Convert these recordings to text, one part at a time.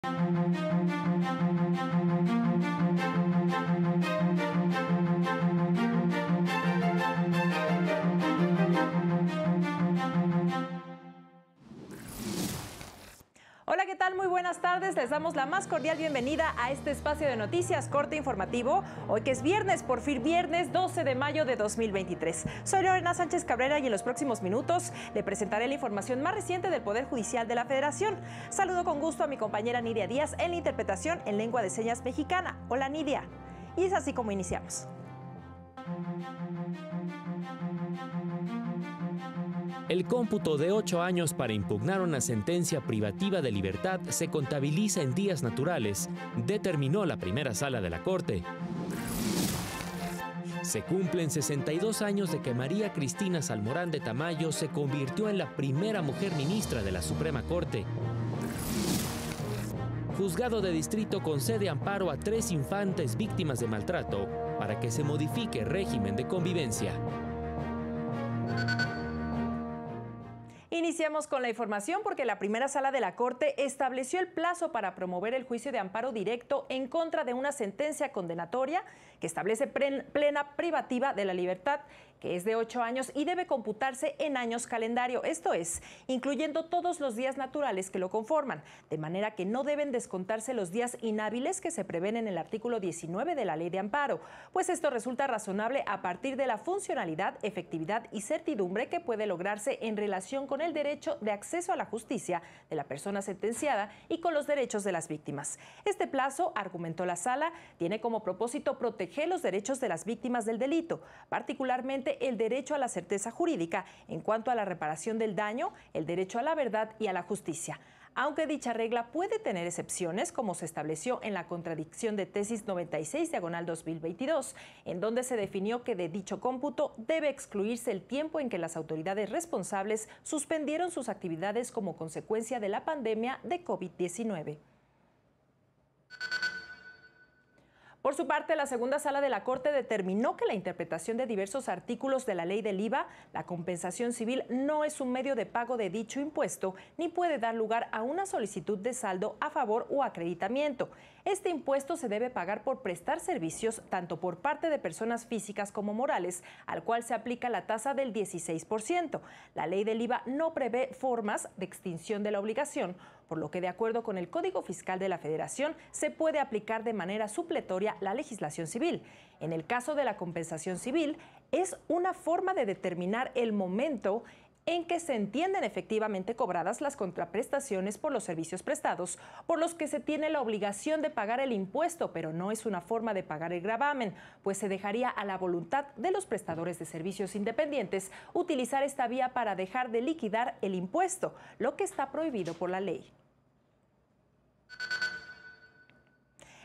Hola, ¿qué tal? Muy buenas tardes. Les damos la más cordial bienvenida a este espacio de noticias corte informativo. Hoy que es viernes, por fin viernes 12 de mayo de 2023. Soy Lorena Sánchez Cabrera y en los próximos minutos le presentaré la información más reciente del Poder Judicial de la Federación. Saludo con gusto a mi compañera Nidia Díaz en la interpretación en lengua de señas mexicana. Hola, Nidia. Y es así como iniciamos. El cómputo de 8 años para impugnar una sentencia privativa de libertad se contabiliza en días naturales, determinó la primera sala de la Corte. Se cumplen 62 años de que María Cristina Salmorán de Tamayo se convirtió en la primera mujer ministra de la Suprema Corte. Juzgado de Distrito concede amparo a 3 infantes víctimas de maltrato para que se modifique régimen de convivencia. Iniciamos con la información porque la primera sala de la Corte estableció el plazo para promover el juicio de amparo directo en contra de una sentencia condenatoria que establece plena privativa de la libertad, que es de 8 años y debe computarse en años calendario, esto es, incluyendo todos los días naturales que lo conforman, de manera que no deben descontarse los días inhábiles que se prevén en el artículo 19 de la Ley de Amparo, pues esto resulta razonable a partir de la funcionalidad, efectividad y certidumbre que puede lograrse en relación con el derecho de acceso a la justicia de la persona sentenciada y con los derechos de las víctimas. Este plazo, argumentó la sala, tiene como propósito proteger los derechos de las víctimas del delito, particularmente el derecho a la certeza jurídica en cuanto a la reparación del daño, el derecho a la verdad y a la justicia. Aunque dicha regla puede tener excepciones, como se estableció en la contradicción de tesis 96/2022, en donde se definió que de dicho cómputo debe excluirse el tiempo en que las autoridades responsables suspendieron sus actividades como consecuencia de la pandemia de COVID-19. Por su parte, la segunda sala de la Corte determinó que la interpretación de diversos artículos de la ley del IVA, la compensación civil, no es un medio de pago de dicho impuesto ni puede dar lugar a una solicitud de saldo a favor o acreditamiento. Este impuesto se debe pagar por prestar servicios tanto por parte de personas físicas como morales, al cual se aplica la tasa del 16%. La ley del IVA no prevé formas de extinción de la obligación, por lo que de acuerdo con el Código Fiscal de la Federación se puede aplicar de manera supletoria la legislación civil. En el caso de la compensación civil, es una forma de determinar el momento en que se entienden efectivamente cobradas las contraprestaciones por los servicios prestados, por los que se tiene la obligación de pagar el impuesto, pero no es una forma de pagar el gravamen, pues se dejaría a la voluntad de los prestadores de servicios independientes utilizar esta vía para dejar de liquidar el impuesto, lo que está prohibido por la ley.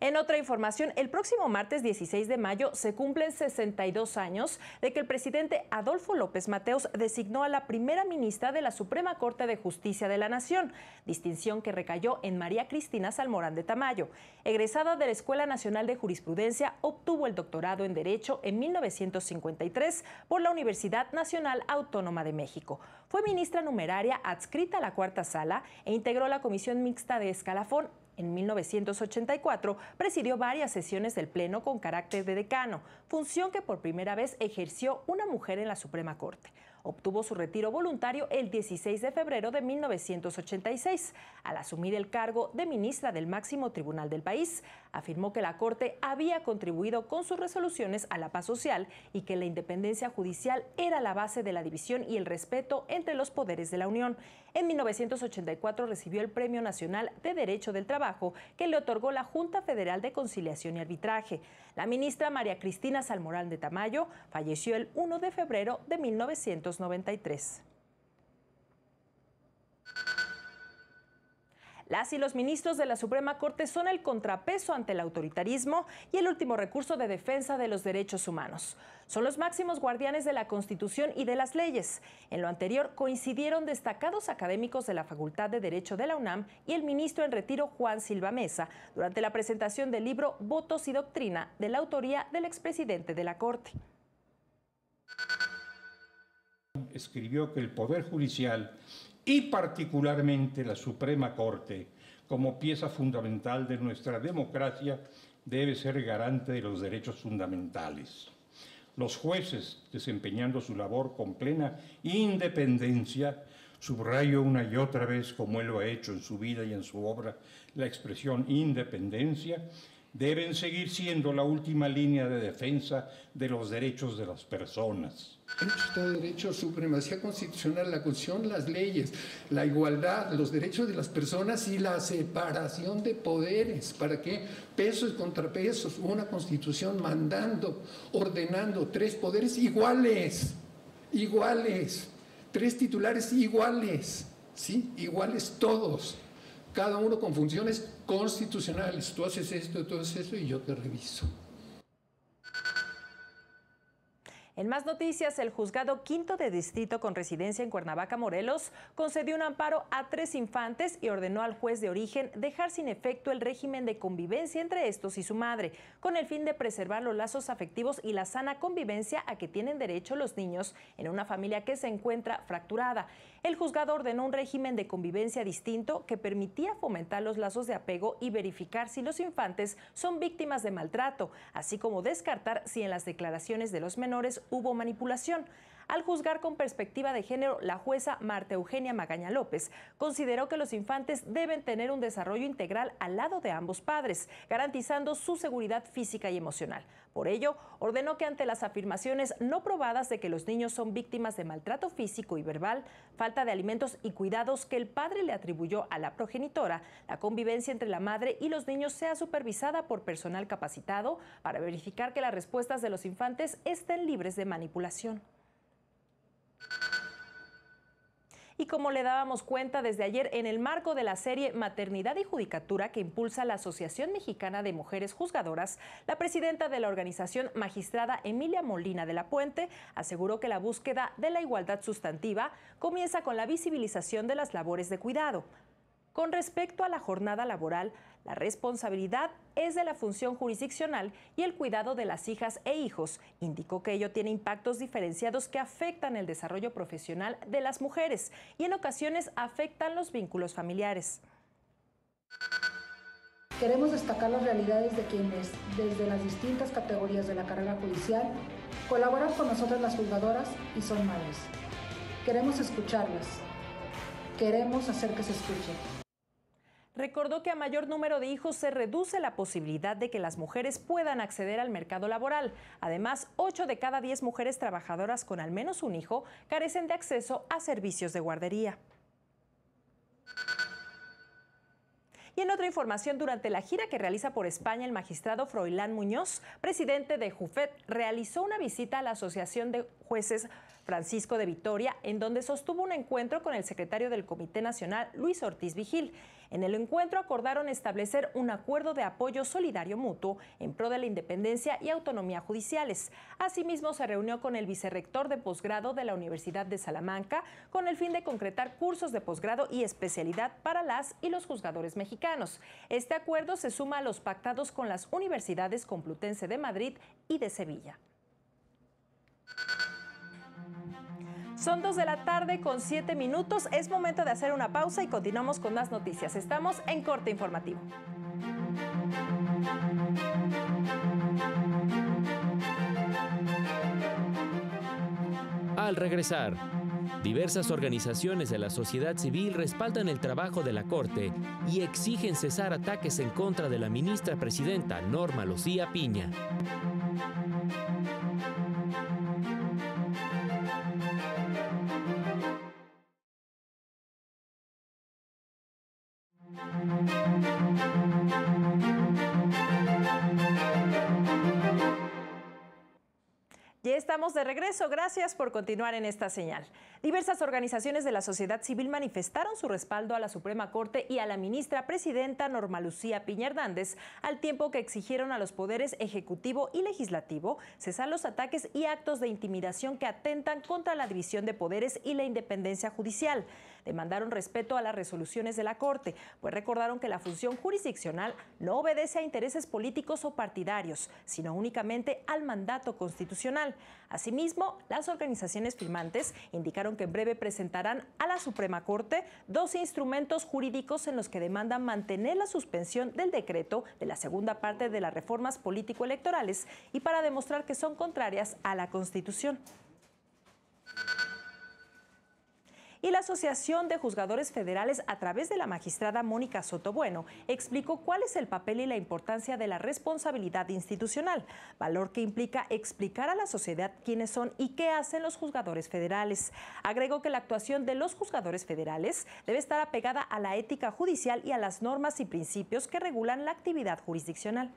En otra información, el próximo martes 16 de mayo se cumplen 62 años de que el presidente Adolfo López Mateos designó a la primera ministra de la Suprema Corte de Justicia de la Nación, distinción que recayó en María Cristina Salmorán de Tamayo. Egresada de la Escuela Nacional de Jurisprudencia, obtuvo el doctorado en Derecho en 1953 por la Universidad Nacional Autónoma de México. Fue ministra numeraria adscrita a la Cuarta Sala e integró la Comisión Mixta de Escalafón. En 1984 presidió varias sesiones del Pleno con carácter de decano, función que por primera vez ejerció una mujer en la Suprema Corte. Obtuvo su retiro voluntario el 16 de febrero de 1986. Al asumir el cargo de ministra del máximo tribunal del país, afirmó que la Corte había contribuido con sus resoluciones a la paz social y que la independencia judicial era la base de la división y el respeto entre los poderes de la Unión. En 1984 recibió el Premio Nacional de Derecho del Trabajo que le otorgó la Junta Federal de Conciliación y Arbitraje. La ministra María Cristina Salmorán de Tamayo falleció el 1 de febrero de 1993. Las y los ministros de la Suprema Corte son el contrapeso ante el autoritarismo y el último recurso de defensa de los derechos humanos. Son los máximos guardianes de la Constitución y de las leyes. En lo anterior coincidieron destacados académicos de la Facultad de Derecho de la UNAM y el ministro en retiro Juan Silva Mesa durante la presentación del libro Votos y Doctrina, de la autoría del expresidente de la Corte. Escribió que el Poder Judicial y particularmente la Suprema Corte, como pieza fundamental de nuestra democracia, debe ser garante de los derechos fundamentales. Los jueces, desempeñando su labor con plena independencia, subrayo una y otra vez, como él lo ha hecho en su vida y en su obra, la expresión independencia, deben seguir siendo la última línea de defensa de los derechos de las personas. El Estado de Derecho, supremacía constitucional, la Constitución, las leyes, la igualdad, los derechos de las personas y la separación de poderes. ¿Para qué? Pesos y contrapesos, una Constitución mandando, ordenando 3 poderes iguales, iguales, 3 titulares iguales, ¿sí? Iguales todos, cada uno con funciones constitucionales. Tú haces esto y yo te reviso. En más noticias, el juzgado quinto de distrito con residencia en Cuernavaca, Morelos, concedió un amparo a 3 infantes y ordenó al juez de origen dejar sin efecto el régimen de convivencia entre estos y su madre, con el fin de preservar los lazos afectivos y la sana convivencia a que tienen derecho los niños en una familia que se encuentra fracturada. El juzgado ordenó un régimen de convivencia distinto que permitía fomentar los lazos de apego y verificar si los infantes son víctimas de maltrato, así como descartar si en las declaraciones de los menores hubo manipulación. Al juzgar con perspectiva de género, la jueza Marta Eugenia Magaña López consideró que los infantes deben tener un desarrollo integral al lado de ambos padres, garantizando su seguridad física y emocional. Por ello, ordenó que ante las afirmaciones no probadas de que los niños son víctimas de maltrato físico y verbal, falta de alimentos y cuidados que el padre le atribuyó a la progenitora, la convivencia entre la madre y los niños sea supervisada por personal capacitado para verificar que las respuestas de los infantes estén libres de manipulación. Y como le dábamos cuenta desde ayer, en el marco de la serie Maternidad y Judicatura que impulsa la Asociación Mexicana de Mujeres Juzgadoras, la presidenta de la organización, magistrada Emilia Molina de la Puente, aseguró que la búsqueda de la igualdad sustantiva comienza con la visibilización de las labores de cuidado. Con respecto a la jornada laboral, la responsabilidad es de la función jurisdiccional y el cuidado de las hijas e hijos. Indicó que ello tiene impactos diferenciados que afectan el desarrollo profesional de las mujeres y en ocasiones afectan los vínculos familiares. Queremos destacar las realidades de quienes, desde las distintas categorías de la carrera judicial, colaboran con nosotras las juzgadoras y son madres. Queremos escucharlas. Queremos hacer que se escuchen. Recordó que a mayor número de hijos se reduce la posibilidad de que las mujeres puedan acceder al mercado laboral. Además, 8 de cada 10 mujeres trabajadoras con al menos un hijo carecen de acceso a servicios de guardería. Y en otra información, durante la gira que realiza por España, el magistrado Froilán Muñoz, presidente de JUFET, realizó una visita a la Asociación de Jueces Francisco de Vitoria, en donde sostuvo un encuentro con el secretario del Comité Nacional, Luis Ortiz Vigil. En el encuentro acordaron establecer un acuerdo de apoyo solidario mutuo en pro de la independencia y autonomía judiciales. Asimismo, se reunió con el vicerrector de posgrado de la Universidad de Salamanca con el fin de concretar cursos de posgrado y especialidad para las y los juzgadores mexicanos. Este acuerdo se suma a los pactados con las universidades Complutense de Madrid y de Sevilla. Son 2 de la tarde con 7 minutos. Es momento de hacer una pausa y continuamos con más noticias. Estamos en Corte Informativo. Al regresar, diversas organizaciones de la sociedad civil respaldan el trabajo de la Corte y exigen cesar ataques en contra de la ministra presidenta Norma Lucía Piña. Ya estamos de regreso, gracias por continuar en esta señal. Diversas organizaciones de la sociedad civil manifestaron su respaldo a la Suprema Corte y a la ministra presidenta Norma Lucía Piña Hernández, al tiempo que exigieron a los poderes ejecutivo y legislativo cesar los ataques y actos de intimidación que atentan contra la división de poderes y la independencia judicial. Demandaron respeto a las resoluciones de la Corte, pues recordaron que la función jurisdiccional no obedece a intereses políticos o partidarios, sino únicamente al mandato constitucional. Asimismo, las organizaciones firmantes indicaron que en breve presentarán a la Suprema Corte 2 instrumentos jurídicos en los que demandan mantener la suspensión del decreto de la segunda parte de las reformas político-electorales y para demostrar que son contrarias a la Constitución. Y la Asociación de Juzgadores Federales, a través de la magistrada Mónica Soto Bueno, explicó cuál es el papel y la importancia de la responsabilidad institucional, valor que implica explicar a la sociedad quiénes son y qué hacen los juzgadores federales. Agregó que la actuación de los juzgadores federales debe estar apegada a la ética judicial y a las normas y principios que regulan la actividad jurisdiccional.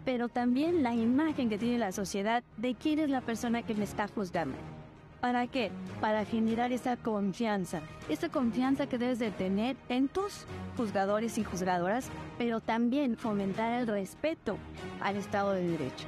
Pero también la imagen que tiene la sociedad de quién es la persona que me está juzgando. ¿Para qué? Para generar esa confianza que debes de tener en tus juzgadores y juzgadoras, pero también fomentar el respeto al Estado de Derecho.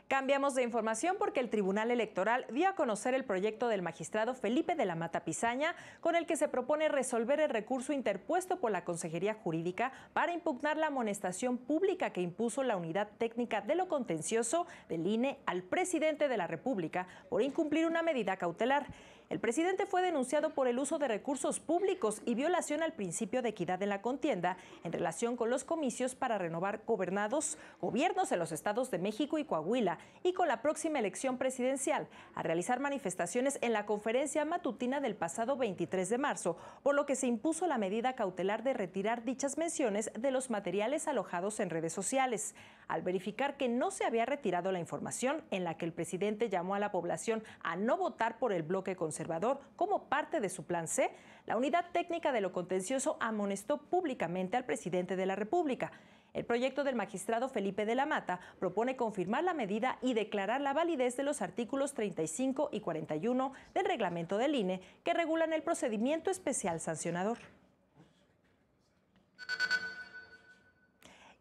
Cambiamos de información porque el Tribunal Electoral dio a conocer el proyecto del magistrado Felipe de la Mata Pizaña, con el que se propone resolver el recurso interpuesto por la Consejería Jurídica para impugnar la amonestación pública que impuso la Unidad Técnica de lo Contencioso del INE al presidente de la República por incumplir una medida cautelar. El presidente fue denunciado por el uso de recursos públicos y violación al principio de equidad en la contienda en relación con los comicios para renovar gobiernos en los estados de México y Coahuila y con la próxima elección presidencial, a realizar manifestaciones en la conferencia matutina del pasado 23 de marzo, por lo que se impuso la medida cautelar de retirar dichas menciones de los materiales alojados en redes sociales. Al verificar que no se había retirado la información en la que el presidente llamó a la población a no votar por el bloque conservador como parte de su plan C, la Unidad Técnica de lo Contencioso amonestó públicamente al presidente de la República. El proyecto del magistrado Felipe de la Mata propone confirmar la medida y declarar la validez de los artículos 35 y 41 del reglamento del INE que regulan el procedimiento especial sancionador.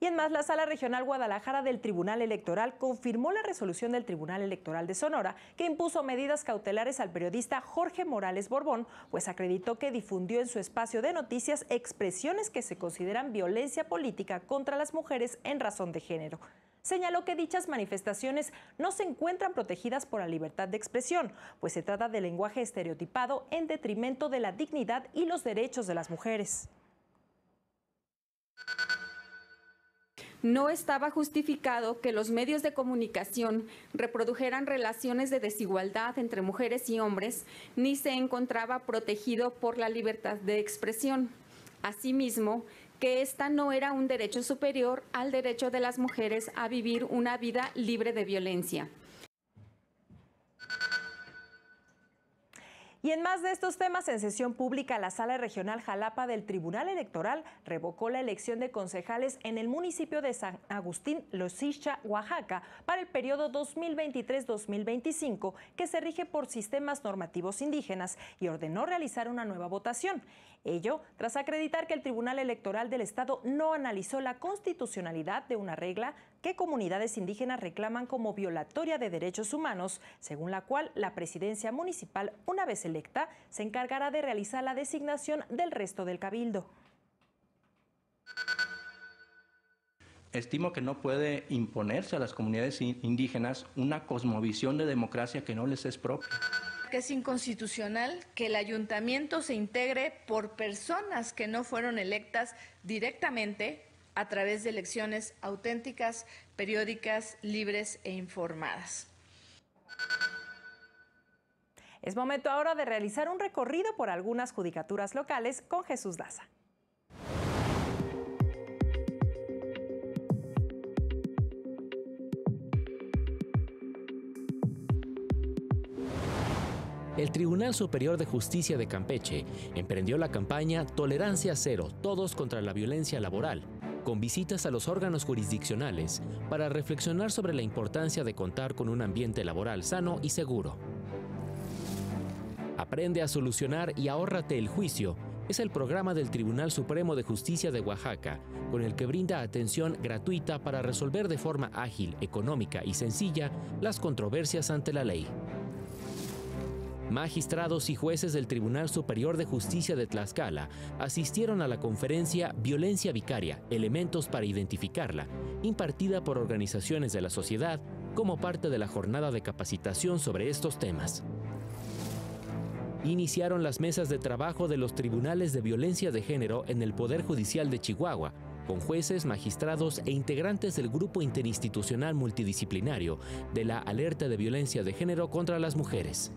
Y en más, la Sala Regional Guadalajara del Tribunal Electoral confirmó la resolución del Tribunal Electoral de Sonora que impuso medidas cautelares al periodista Jorge Morales Borbón, pues acreditó que difundió en su espacio de noticias expresiones que se consideran violencia política contra las mujeres en razón de género. Señaló que dichas manifestaciones no se encuentran protegidas por la libertad de expresión, pues se trata de lenguaje estereotipado en detrimento de la dignidad y los derechos de las mujeres. No estaba justificado que los medios de comunicación reprodujeran relaciones de desigualdad entre mujeres y hombres, ni se encontraba protegido por la libertad de expresión. Asimismo, que esta no era un derecho superior al derecho de las mujeres a vivir una vida libre de violencia. Y en más de estos temas, en sesión pública, la Sala Regional Jalapa del Tribunal Electoral revocó la elección de concejales en el municipio de San Agustín Losicha, Oaxaca, para el periodo 2023-2025, que se rige por sistemas normativos indígenas, y ordenó realizar una nueva votación. Ello tras acreditar que el Tribunal Electoral del Estado no analizó la constitucionalidad de una regla que comunidades indígenas reclaman como violatoria de derechos humanos, según la cual la presidencia municipal, una vez electa, se encargará de realizar la designación del resto del cabildo. Estimo que no puede imponerse a las comunidades indígenas una cosmovisión de democracia que no les es propia. Que es inconstitucional que el ayuntamiento se integre por personas que no fueron electas directamente a través de elecciones auténticas, periódicas, libres e informadas. Es momento ahora de realizar un recorrido por algunas judicaturas locales con Jesús Daza. El Tribunal Superior de Justicia de Campeche emprendió la campaña Tolerancia Cero, Todos contra la Violencia Laboral, con visitas a los órganos jurisdiccionales para reflexionar sobre la importancia de contar con un ambiente laboral sano y seguro. Aprende a solucionar y ahórrate el juicio es el programa del Tribunal Supremo de Justicia de Oaxaca, con el que brinda atención gratuita para resolver de forma ágil, económica y sencilla las controversias ante la ley. Magistrados y jueces del Tribunal Superior de Justicia de Tlaxcala asistieron a la conferencia Violencia Vicaria, elementos para identificarla, impartida por organizaciones de la sociedad como parte de la jornada de capacitación sobre estos temas. Iniciaron las mesas de trabajo de los tribunales de violencia de género en el Poder Judicial de Chihuahua, con jueces, magistrados e integrantes del Grupo Interinstitucional Multidisciplinario de la Alerta de Violencia de Género contra las Mujeres.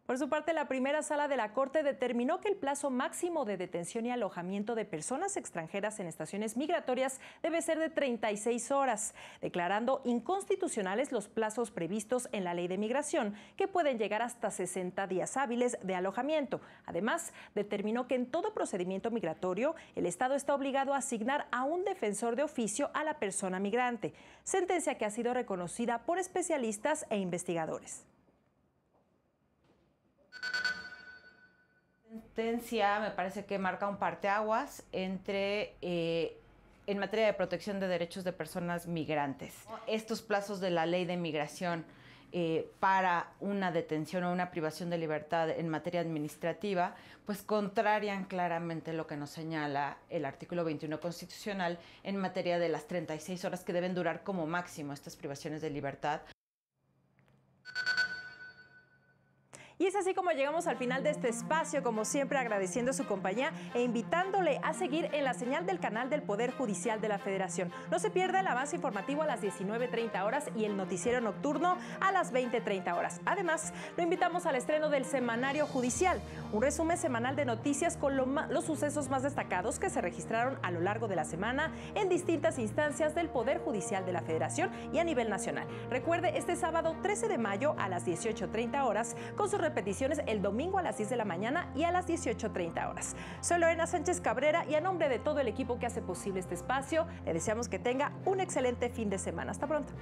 Por su parte, la primera sala de la Corte determinó que el plazo máximo de detención y alojamiento de personas extranjeras en estaciones migratorias debe ser de 36 horas, declarando inconstitucionales los plazos previstos en la Ley de Migración, que pueden llegar hasta 60 días hábiles de alojamiento. Además, determinó que en todo procedimiento migratorio, el Estado está obligado a asignar a un defensor de oficio a la persona migrante, sentencia que ha sido reconocida por especialistas e investigadores. Sentencia me parece que marca un parteaguas entre en materia de protección de derechos de personas migrantes. Estos plazos de la Ley de Migración para una detención o una privación de libertad en materia administrativa, pues contrarian claramente lo que nos señala el artículo 21 constitucional en materia de las 36 horas que deben durar como máximo estas privaciones de libertad. Y es así como llegamos al final de este espacio, como siempre agradeciendo su compañía e invitándole a seguir en la señal del canal del Poder Judicial de la Federación. No se pierda el avance informativo a las 19:30 horas y el noticiero nocturno a las 20:30 horas. Además, lo invitamos al estreno del Semanario Judicial, un resumen semanal de noticias con los sucesos más destacados que se registraron a lo largo de la semana en distintas instancias del Poder Judicial de la Federación y a nivel nacional. Recuerde, este sábado 13 de mayo a las 18:30 horas, con sus repeticiones el domingo a las 10 de la mañana y a las 18:30 horas. Soy Lorena Sánchez Cabrera y a nombre de todo el equipo que hace posible este espacio, le deseamos que tenga un excelente fin de semana. Hasta pronto.